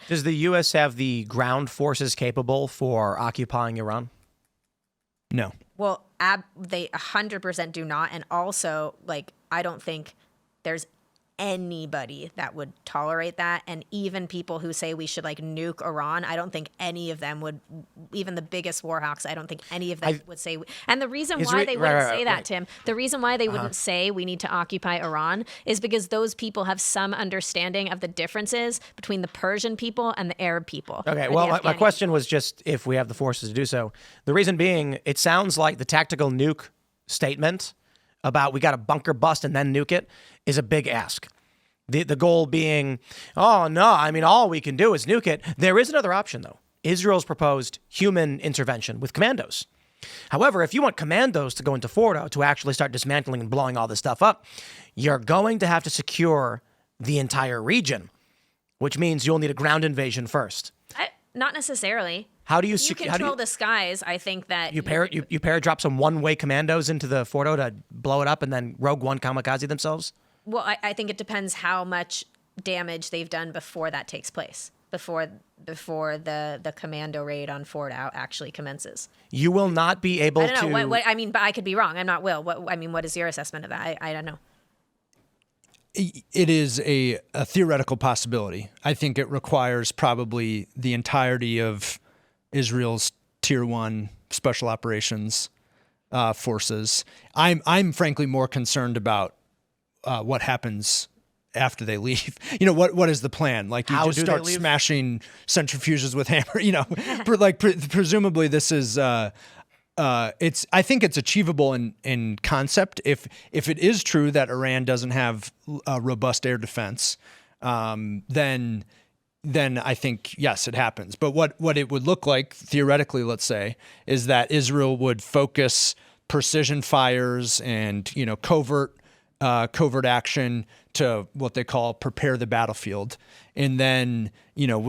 Does the U.S. have the ground forces capable for occupying Iran? No. Well, they 100% do not. And also, like, I don't think there's anybody that would tolerate that. And even people who say we should, like, nuke Iran, I don't think any of them would, even the biggest war hawks, I don't think any of them would say. And the reason why they wouldn't say that, Tim, the reason why they wouldn't say we need to occupy Iran is because those people have some understanding of the differences between the Persian people and the Arab people. Okay, well, my question was just if we have the forces to do so. The reason being, it sounds like the tactical nuke statement about we got to bunker bust and then nuke it is a big ask. The goal being, oh, no, I mean, all we can do is nuke it. There is another option, though. Israel's proposed human intervention with commandos. However, if you want commandos to go into Fordo to actually start dismantling and blowing all this stuff up, you're going to have to secure the entire region, which means you'll need a ground invasion first. Not necessarily. How do you control the skies? I think that you drop some one-way commandos into the Fordo to blow it up and then Rogue One kamikaze themselves? Well, I think it depends how much damage they've done before that takes place, before the commando raid on Fort actually commences. You will not be able to. I don't know. What I mean, but I could be wrong. I'm not Will. What is your assessment of that? I don't know. It is a theoretical possibility. I think it requires probably the entirety of Israel's Tier 1 special operations forces. I'm frankly more concerned about what happens after they leave. What is the plan? Like, you just start smashing centrifuges with hammer, presumably this is, I think it's achievable in concept. If it is true that Iran doesn't have a robust air defense, then I think, yes, it happens. But what it would look like, theoretically, let's say, is that Israel would focus precision fires and, covert action to what they call prepare the battlefield. And then,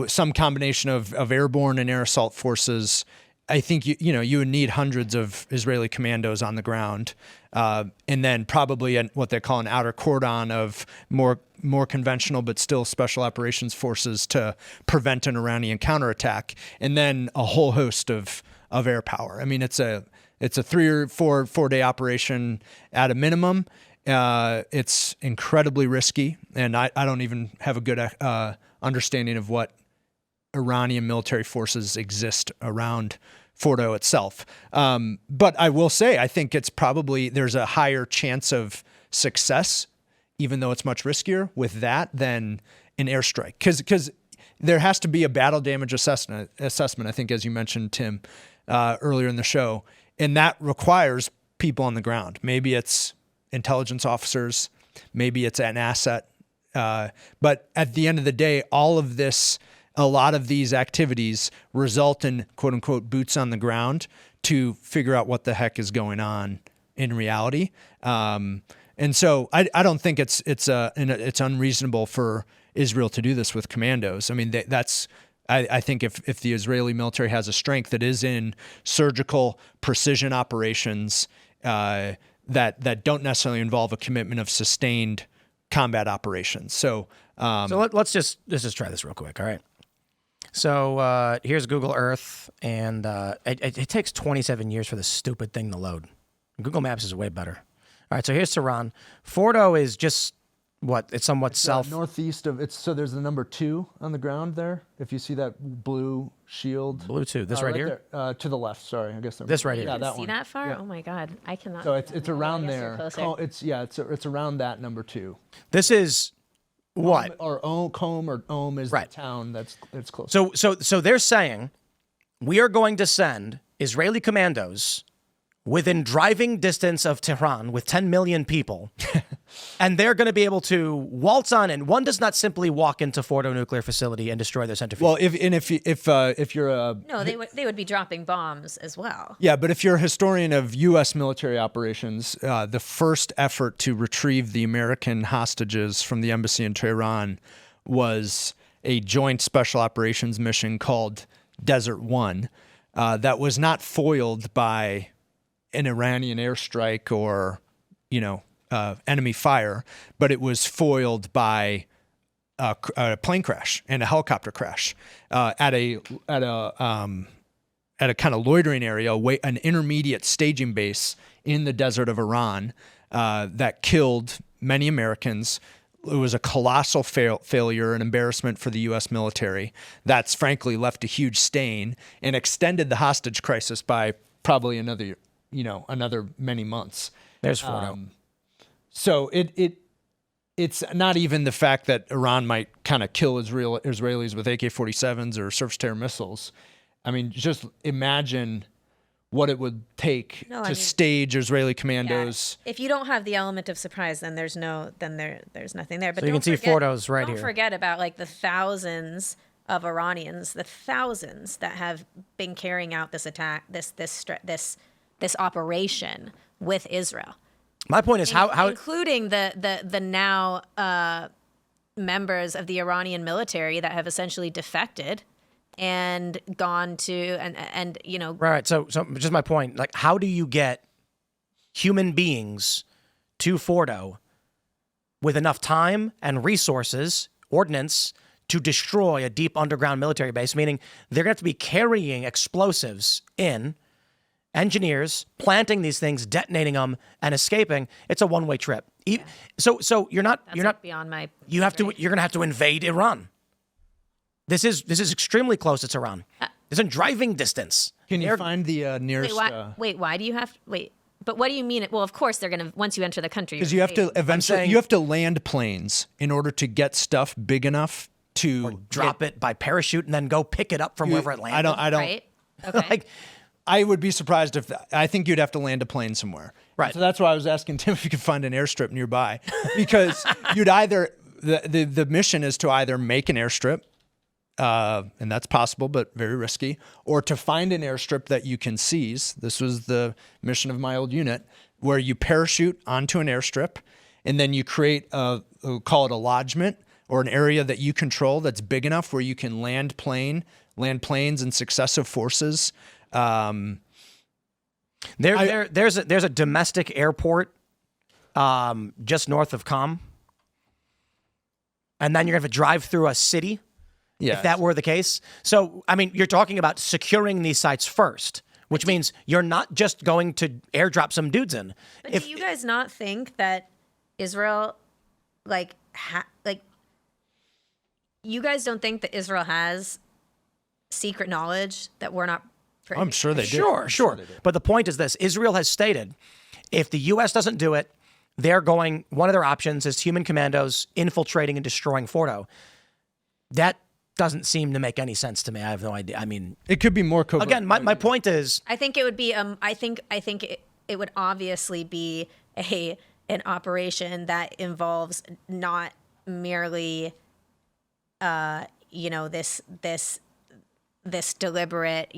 some combination of airborne and air assault forces. I think you would need hundreds of Israeli commandos on the ground, and then probably what they call an outer cordon of more conventional but still special operations forces to prevent an Iranian counterattack, and then a whole host of air power. I mean, it's a 3 or 4 day operation at a minimum. It's incredibly risky, and I don't even have a good understanding of what Iranian military forces exist around Fordo itself. But I will say, I think there's a higher chance of success, even though it's much riskier with that than an airstrike. Because there has to be a battle damage assessment, I think, as you mentioned, Tim, earlier in the show. And that requires people on the ground. Maybe it's intelligence officers, maybe it's an asset. But at the end of the day, a lot of these activities result in quote unquote boots on the ground to figure out what the heck is going on in reality. And so I don't think it's unreasonable for Israel to do this with commandos. I mean, I think if the Israeli military has a strength that is in surgical precision operations that don't necessarily involve a commitment of sustained combat operations. So let's just try this real quick. All right. So here's Google Earth, and it takes 27 years for this stupid thing to load. Google Maps is way better. All right, so here's Tehran. Fordo is just it's somewhat northeast of it's. So there's the number 2 on the ground there. If you see that blue shield. Blue 2. This right here. There, to the left. Sorry, I guess. This right here. Yeah, that one. See that far? Yeah. Oh my God, I cannot. So it's around there. It's around that number 2. This is. What? Or Ohm is the town that's close. So they're saying we are going to send Israeli commandos within driving distance of Tehran with 10 million people, and they're going to be able to waltz on in. One does not simply walk into Fordo nuclear facility and destroy their centrifuge. Well, if you're a they would be dropping bombs as well. Yeah, but if you're a historian of U.S. military operations, the first effort to retrieve the American hostages from the embassy in Tehran was a joint special operations mission called Desert One that was not foiled by an Iranian airstrike or, enemy fire, but it was foiled by a plane crash and a helicopter crash at a kind of loitering area, an intermediate staging base in the desert of Iran that killed many Americans. It was a colossal failure, an embarrassment for the U.S. military. That's frankly left a huge stain and extended the hostage crisis by probably another many months. There's Fordo. So it's not even the fact that Iran might kind of kill Israelis with AK-47s or surface-to-air missiles. I mean, just imagine what it would take to stage Israeli commandos. Yeah. If you don't have the element of surprise, then there's nothing there. But so you can see Fordo's right here. Don't forget about like the thousands of Iranians, the thousands that have been carrying out this attack, this operation with Israel. My point is how including the now members of the Iranian military that have essentially defected and gone to and right. So just my point. Like, how do you get human beings to Fordo with enough time and resources, ordnance, to destroy a deep underground military base? Meaning they're going to have to be carrying explosives in. Engineers planting these things, detonating them, and escaping. It's a one-way trip. So you're not beyond my. You're going to have to invade Iran. This is extremely close. It's Iran. It's in driving distance. Can you find the nearest? Why do you have? Wait, but what do you mean? Well, of course they're going to once you enter the country. Because you have to eventually you have to land planes in order to get stuff big enough to drop it by parachute and then go pick it up from wherever it landed. I don't. Right. Okay. I would be surprised if I think you'd have to land a plane somewhere. Right. So that's why I was asking Tim if you could find an airstrip nearby, because you'd either the mission is to either make an airstrip, and that's possible but very risky, or to find an airstrip that you can seize. This was the mission of my old unit, where you parachute onto an airstrip, and then you create we'll call it a lodgement or an area that you control that's big enough where you can land planes in successive forces. There's a domestic airport just north of Qom, and then you're gonna have to drive through a city. Yeah, if that were the case. So I mean, you're talking about securing these sites first, which means you're not just going to airdrop some dudes in. But do you guys not think that Israel, you guys don't think that Israel has secret knowledge that we're not? I'm sure they do. Sure. But the point is this: Israel has stated, if the U.S. doesn't do it, one of their options is human commandos infiltrating and destroying Fordo. That doesn't seem to make any sense to me. I have no idea. I mean, it could be more covert. Again, my point is, I think it would be. I think it would obviously be an operation that involves not merely, this deliberate,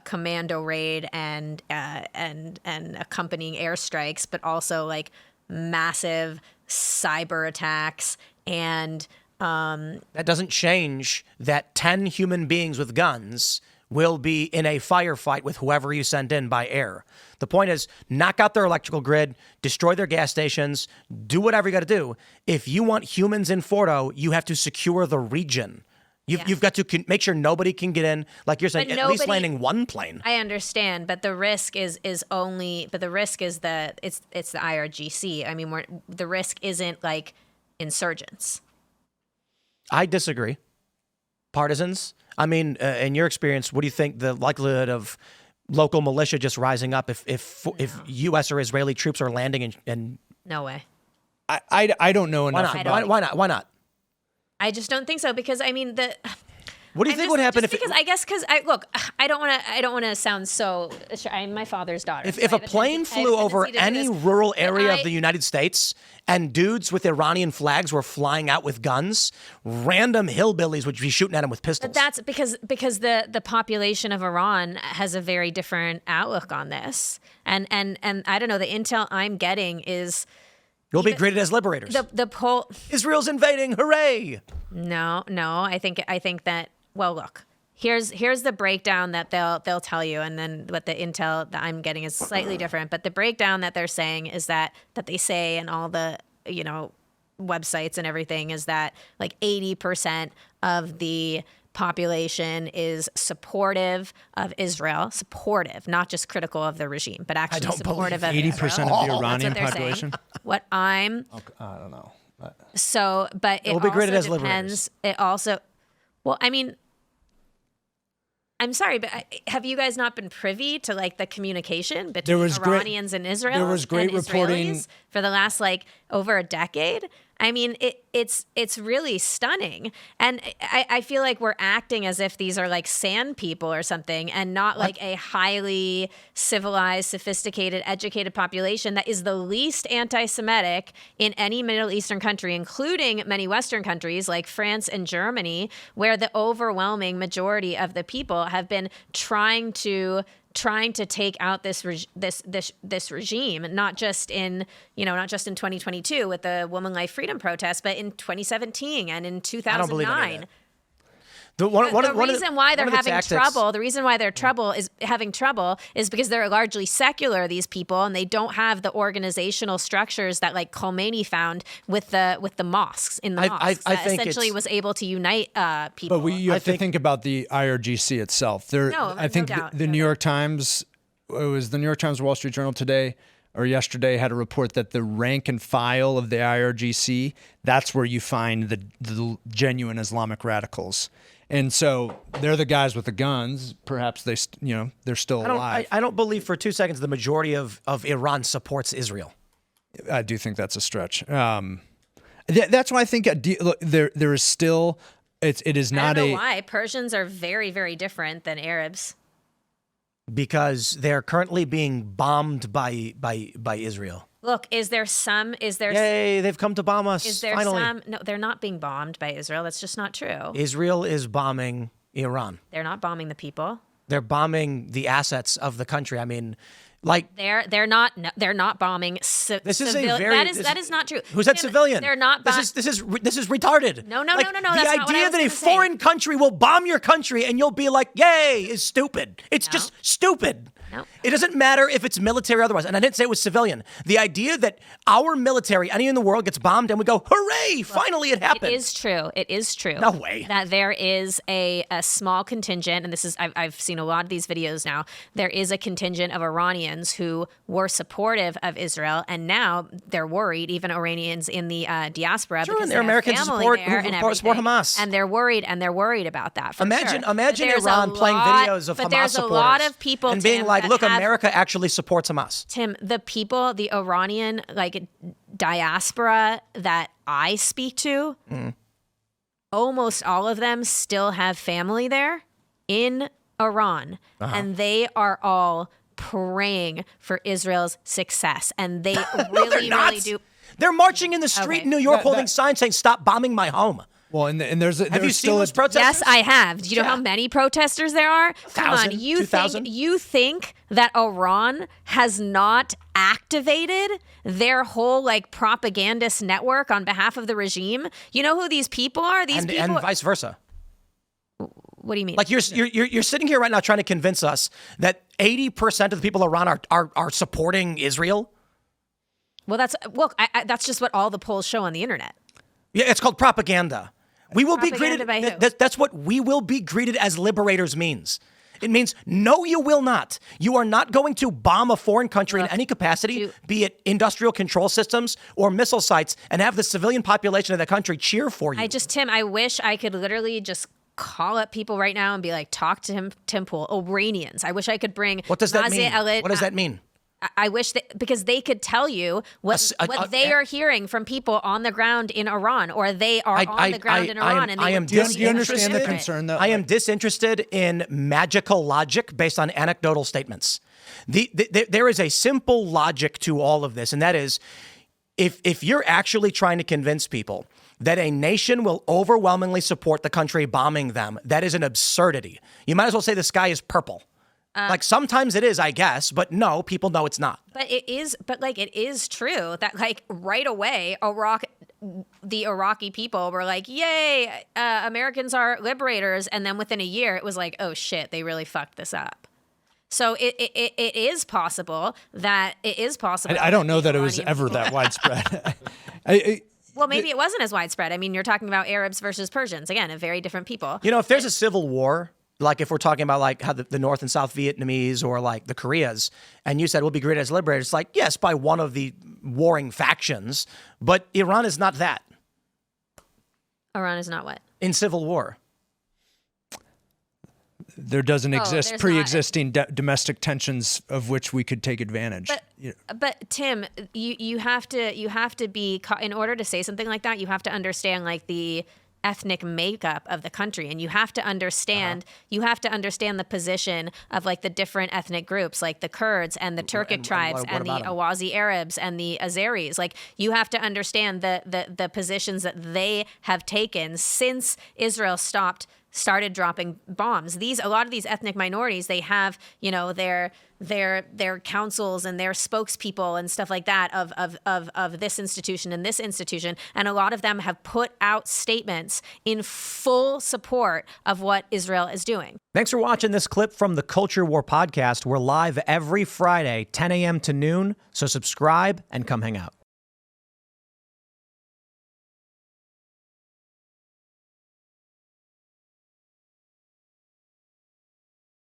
commando raid and accompanying airstrikes, but also like massive cyber attacks and. That doesn't change that 10 human beings with guns will be in a firefight with whoever you send in by air. The point is, knock out their electrical grid, destroy their gas stations, do whatever you got to do. If you want humans in Fordo, you have to secure the region. You've got to make sure nobody can get in. Like you're saying, at least landing one plane. I understand, but the risk is that it's the IRGC. I mean, the risk isn't like insurgents. I disagree. Partisans. I mean, in your experience, what do you think the likelihood of local militia just rising up if U.S. or Israeli troops are landing and no way. I don't know enough about it. Why not? I just don't think so because I mean What do you think would happen if? Because I don't want to sound so. I'm my father's daughter. If a plane flew over any rural area of the United States and dudes with Iranian flags were flying out with guns, random hillbillies would be shooting at them with pistols. But that's because the population of Iran has a very different outlook on this, and I don't know. The intel I'm getting is. You'll be greeted as liberators. The poll. Israel's invading! Hooray! No. I think that. Well, look. Here's the breakdown that they'll tell you, and then what the intel that I'm getting is slightly different. But the breakdown that they're saying is that they say, and all the websites and everything is that like 80% of the population is supportive of Israel, supportive, not just critical of the regime, but actually don't supportive of 80% Israel. of the Iranian That's what they're population. saying. What I'm I don't know. so, but it will be also graded as depends. liberators. It also, well, I mean, I'm sorry, but have you guys not been privy to like the communication between Iranians and Israel? There was great and reporting Israelis for the last like over a decade. I mean, it's really stunning, and I feel like we're acting as if these are like sand people or something, and not like a highly civilized, sophisticated, educated population that is the least anti-Semitic in any Middle Eastern country, including many Western countries like France and Germany, where the overwhelming majority of the people have been trying to take out this regime, not just in 2022 with the Woman Life Freedom protest, but in 2017 and in 2009. I don't believe any of that. The reason why they're having trouble is because they're largely secular, these people, and they don't have the organizational structures that like Khomeini found with the mosques in the mosques. I that think essentially was able to unite people. But you have to think about the IRGC itself. I think the New York Times, it was the New York Times, Wall Street Journal today or yesterday had a report that the rank and file of the IRGC, that's where you find the genuine Islamic radicals. And so they're the guys with the guns. Perhaps they're still alive. I don't believe for 2 seconds the majority of Iran supports Israel. I do think that's a stretch. That's why I think there is still it is not I don't know why Persians are very, very different than Arabs. Because they're currently being bombed by Israel. Look, is there Yay, they've come to bomb us. Is there finally. no, they're not being bombed by Israel. That's just not true. Israel is bombing Iran. They're not bombing the people. They're bombing the assets of the country. I mean, like they're not bombing this is civilians. That is not true. Who said civilian? They're not. This is retarded. No. Like, That's the not what I idea was that a gonna say. foreign country will bomb your country and you'll be like, "Yay!" is stupid. It's just stupid. No. It doesn't matter if it's military or otherwise. And I didn't say it was civilian. The idea that our military, any in the world, gets bombed and we go, hooray, finally it happened. It is true. It is true. No way. That there is a small contingent, and this is, I've seen a lot of these videos now, there is a contingent of Iranians who were supportive of Israel, and now they're worried, even Iranians in the diaspora, Sure, because and they there are have Americans family support there and support everything. Hamas. And they're worried about that. For Imagine sure. But there's Iran a playing lot- videos of but Hamas there's supporters a lot of people, and being Tim, like, that look, have- America actually supports Hamas. Tim, the people, the Iranian diaspora that I speak to, almost all of them still have family there in Iran, and they are all praying for Israel's success, and they really, really do. They're marching in the street in New York holding signs saying, "Stop bombing my home." Well, and there's Have you seen still those protesters? Yes, I have. Do you know how many protesters there are? Come 1,000, on, 2,000? you think that Iran has not activated their whole propagandist network on behalf of the regime? You know who these people are? These people, and vice versa. what do you mean? Like you're sitting here right now trying to convince us that 80% of the people in Iran are supporting Israel. Well, that's just what all the polls show on the internet. Yeah, it's called propaganda. We will be Propaganda greeted. by who? That's what we will be greeted as liberators means. It means, no, you will not. You are not going to bomb a foreign country in any capacity, be it industrial control systems or missile sites, and have the civilian population of that country cheer for you. Tim, I wish I could literally just call up people right now and be like, talk to Tim Pool, Iranians. I wish I could bring. What does that Nazia mean? Elliott, What does that mean? I wish that, because they could tell you what they are hearing from people on the ground in Iran, or they are on the ground in Iran. Do you understand the concern, though? I am disinterested in magical logic based on anecdotal statements. There is a simple logic to all of this, and that is, if you're actually trying to convince people that a nation will overwhelmingly support the country bombing them, that is an absurdity. You might as well say the sky is purple. Sometimes it is, I guess, but no, people know it's not. But it is true that right away, the Iraqi people were like, yay, Americans are liberators. And then within a year, it was like, oh shit, they really fucked this up. So it is possible that I don't know that it was ever that widespread. Well, maybe it wasn't as widespread. I mean, you're talking about Arabs versus Persians. Again, a very different people. You know, if there's a civil war, like if we're talking about like how the North and South Vietnamese or like the Koreas, and you said we'll be great as liberators, it's like, yes, by one of the warring factions, but Iran is not that. Iran is not what? In civil war. There doesn't exist there's pre-existing domestic tensions of which we could take advantage. But Tim, you have to be, in order to say something like that, you have to understand like the ethnic makeup of the country, and you have to understand the position of like the different ethnic groups, like the Kurds and the Turkic tribes and the Awazi Arabs and the Azeris. Like you have to understand the positions that they have taken since Israel started dropping bombs. A lot of these ethnic minorities, they have, you know, their councils and their spokespeople and stuff like that of this institution and this institution, and a lot of them have put out statements in full support of what Israel is doing. Thanks for watching this clip from the Culture War podcast. We're live every Friday, 10 a.m. to noon, so subscribe and come hang out.